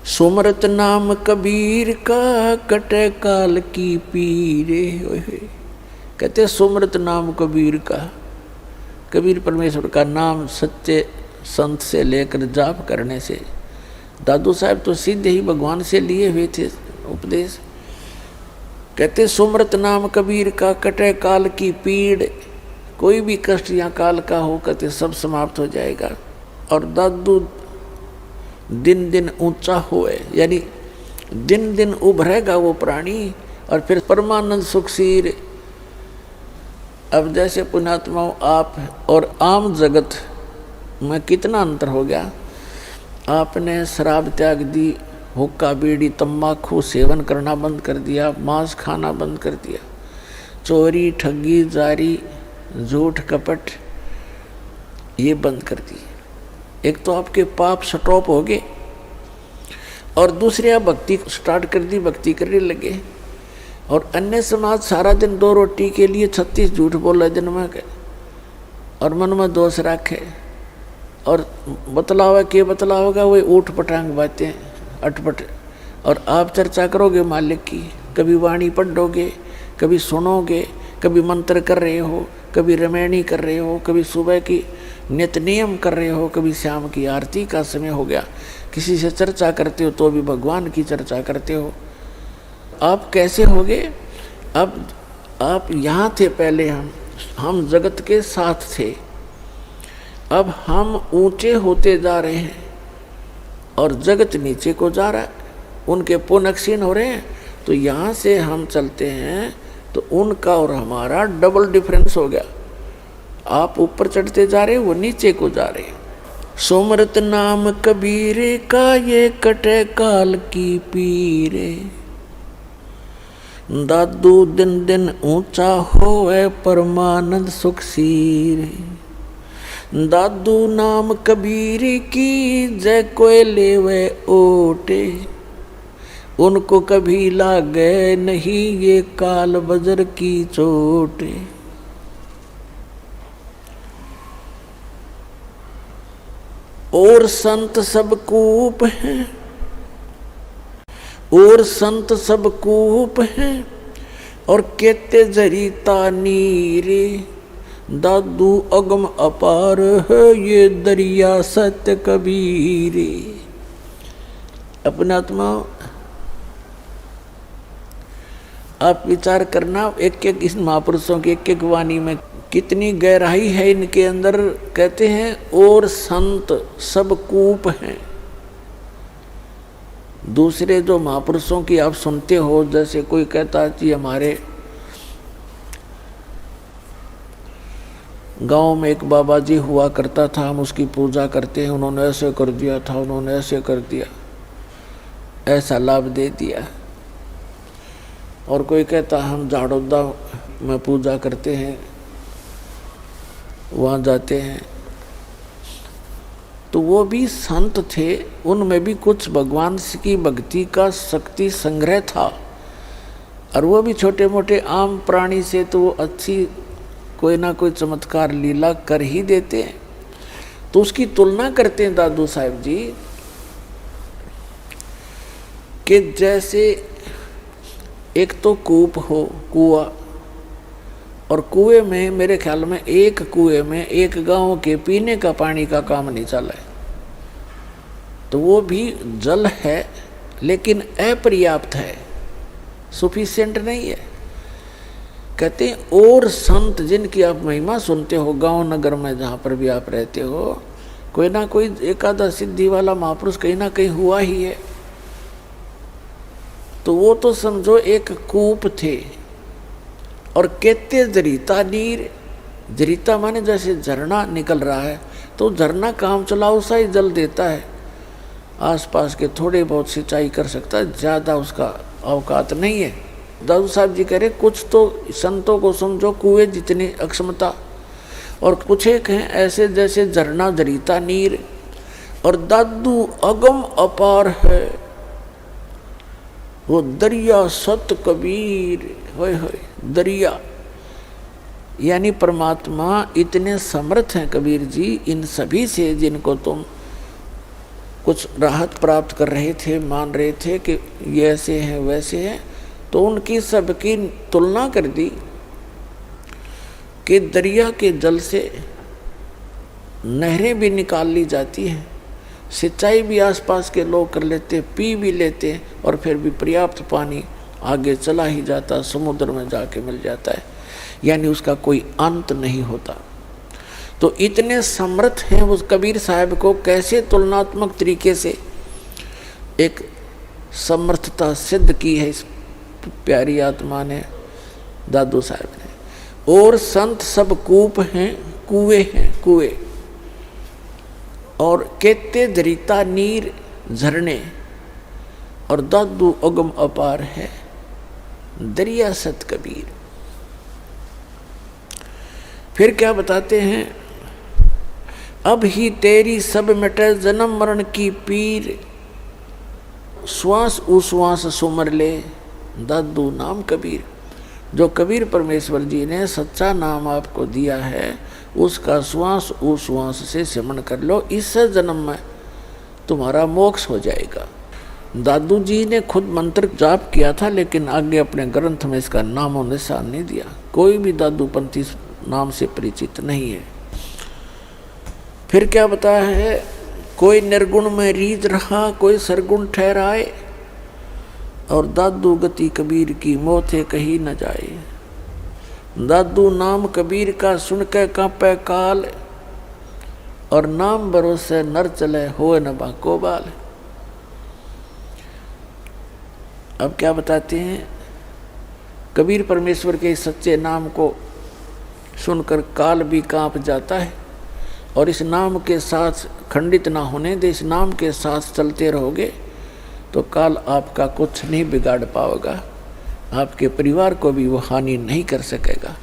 सुमरत नाम कबीर का कटे काल की पीरे। कहते सुमरत नाम कबीर का, कबीर परमेश्वर का नाम सच्चे संत से लेकर जाप करने से। दादू साहब तो सीधे ही भगवान से लिए हुए थे उपदेश। कहते सुमरत नाम कबीर का कटे काल की पीड़, कोई भी कष्ट या काल का हो कहते सब समाप्त हो जाएगा। और दादू दिन दिन ऊंचा होए, यानी दिन दिन उभरेगा वो प्राणी और फिर परमानंद सुखसीर। अब जैसे पुण्यात्माओं आप और आम जगत में कितना अंतर हो गया। आपने शराब त्याग दी, हुक्का बीड़ी तंबाकू सेवन करना बंद कर दिया, मांस खाना बंद कर दिया, चोरी ठगी जारी झूठ कपट ये बंद कर दिए। एक तो आपके पाप स्टॉप हो गए और दूसरे आप भक्ति स्टार्ट कर दी, भक्ति करने लगे। और अन्य समाज सारा दिन 2 रोटी के लिए 36 झूठ बोला जन्म के और मन में दोष रखे और बतलावा के बतलाओगा वही ऊट पटांग बातें अटपट। और आप चर्चा करोगे मालिक की, कभी वाणी पढ़ोगे, कभी सुनोगे, कभी मंत्र कर रहे हो, कभी रमैनी कर रहे हो, कभी सुबह की नित नियम कर रहे हो, कभी शाम की आरती का समय हो गया, किसी से चर्चा करते हो तो भी भगवान की चर्चा करते हो। आप कैसे होगे? अब आप यहाँ थे पहले, हम जगत के साथ थे, अब हम ऊंचे होते जा रहे हैं और जगत नीचे को जा रहा है, उनके पुण्य क्षीण हो रहे हैं। तो यहाँ से हम चलते हैं तो उनका और हमारा डबल डिफरेंस हो गया। आप ऊपर चढ़ते जा रहे, वो नीचे को जा रहे। सुमरत नाम कबीर का ये कटे काल की पीरे, दादू दिन दिन ऊंचा होए परमानंद सुखसीर। दादू नाम कबीर की जय कोय लेवे ओटे, उनको कभी लागे नहीं ये काल बजर की चोटे। और संत सब कूप हैं, और संत सब कूप हैं और कहते जरीता नीरे। दादू अगम अपार है ये दरिया सत्य कबीरे। अपना आत्मा आप विचार करना, एक एक इस महापुरुषों की एक एक वाणी में कितनी गहराई है इनके अंदर। कहते हैं और संत सब कूप हैं। दूसरे जो महापुरुषों की आप सुनते हो, जैसे कोई कहता है कि हमारे गांव में एक बाबा जी हुआ करता था, हम उसकी पूजा करते हैं, उन्होंने ऐसे कर दिया था, उन्होंने ऐसे कर दिया, ऐसा लाभ दे दिया। और कोई कहता हम झाड़ोदा में पूजा करते हैं, वहाँ जाते हैं, तो वो भी संत थे, उनमें भी कुछ भगवान की भक्ति का शक्ति संग्रह था। और वो भी छोटे मोटे आम प्राणी से तो वो अच्छी कोई ना कोई चमत्कार लीला कर ही देते हैं। तो उसकी तुलना करते हैं दादू साहब जी कि जैसे एक तो कूप हो, कुआं, और कुएं में मेरे ख्याल में एक कुएं में एक गांव के पीने का पानी का काम नहीं चला है, तो वो भी जल है लेकिन अपर्याप्त है, सफिशिएंट नहीं है। कहते हैं और संत जिनकी आप महिमा सुनते हो गांव नगर में जहाँ पर भी आप रहते हो, कोई ना कोई एकादा सिद्धि वाला महापुरुष कहीं ना कहीं हुआ ही है। तो वो तो समझो एक कूप थे। और कहते जरीता नीर, जरीता माने जैसे झरना निकल रहा है, तो झरना काम चलाओ सा ही जल देता है, आसपास के थोड़े बहुत सिंचाई कर सकता है, ज़्यादा उसका औकात नहीं है। दादू साहब जी कह रहे कुछ तो संतों को समझो कुएं जितनी अक्षमता, और कुछ एक हैं ऐसे जैसे झरना जरीता नीर। और दादू अगम अपार है, वो दरिया सत कबीर। होय होय दरिया, यानी परमात्मा इतने समर्थ हैं कबीर जी इन सभी से जिनको तुम कुछ राहत प्राप्त कर रहे थे, मान रहे थे कि ये ऐसे हैं वैसे हैं, तो उनकी सबकी तुलना कर दी कि दरिया के जल से नहरें भी निकाल ली जाती हैं, सिंचाई भी आसपास के लोग कर लेते, पी भी लेते, और फिर भी पर्याप्त पानी आगे चला ही जाता, समुद्र में जाके मिल जाता है, यानी उसका कोई अंत नहीं होता। तो इतने समर्थ हैं उस कबीर साहब को कैसे तुलनात्मक तरीके से एक समर्थता सिद्ध की है इस प्यारी आत्मा ने, दादू साहब ने। और संत सब कूप हैं, कुएं हैं, कुएं, और केते दरिता नीर झरने, और दादू अगम अपार है दरिया सत कबीर। फिर क्या बताते हैं, अब ही तेरी सब मिटे जन्म मरण की पीर, श्वास उश्वास सुमर ले दादू नाम कबीर। जो कबीर परमेश्वर जी ने सच्चा नाम आपको दिया है, उसका श्वास उश्वास से सिमरण कर लो, इस जन्म में तुम्हारा मोक्ष हो जाएगा। दादू जी ने खुद मंत्र जाप किया था, लेकिन आगे अपने ग्रंथ में इसका नामो निशान नहीं दिया। कोई भी दादू पंथी नाम से परिचित नहीं है। फिर क्या बताया है, कोई निर्गुण में रीझ रहा, कोई सरगुण ठहराए, और दादू गति कबीर की मोथे कहीं न जाए। दादू नाम कबीर का सुन के कांपे काल, और नाम भरोसे नर चले होए न बाको बाल। अब क्या बताते हैं, कबीर परमेश्वर के सच्चे नाम को सुनकर काल भी कांप जाता है, और इस नाम के साथ खंडित ना होने दे, इस नाम के साथ चलते रहोगे तो काल आपका कुछ नहीं बिगाड़ पाएगा, आपके परिवार को भी वो हानि नहीं कर सकेगा।